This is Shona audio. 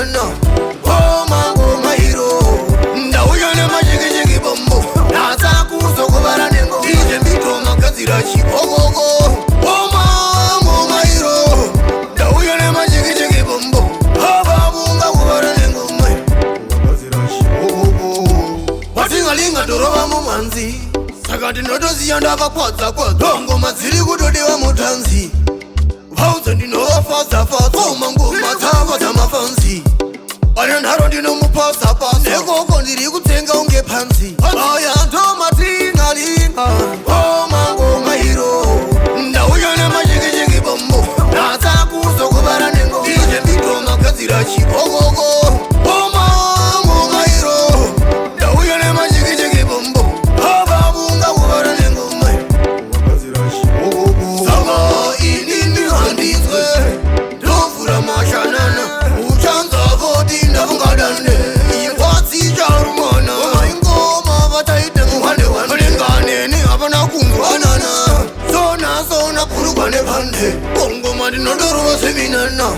seminana. Oh mango mahiro. Ndauya nemashikishiki bombo. Nasa kuzo kubara nengo. Ije mbito makazira chigogogo. Oh mango mahiro. Ndauya nemashikishiki bombo. Ababunga kubara nengo mwe. Makazira chigogogo. Watingalinga dorova mumanzi. Sakati notoziya ndavakwadza kwadza. Ngoma dziri kutodiwa mutanzi. Pauze ndinovafaza koma ngoma dzavo dzamafanzi. Pane nharo ndinomupasa pasa. Nekoko ndiri kutsenga unge panzi. Aya ndomatingalinga. Koma ngoma hiro. Ndauya nemashikishiki bombo. Nasa kuzokuvara nengo. Ije mbito makazira chigogogo. Koma ngoma hiro. Ndauya nemashikishiki bombo. Ababunga kuvara nengo mwe. Makazira chigogogo. Saka inini handizwe. Ndovura mashanana. Uchanza voti ndafungadane. Ikwatsi charumana. Ingoma vataite muhande wande. Mulinganeni hapana kungwanana. Zona purugwane pande. Kongoma ndinodorova seminana.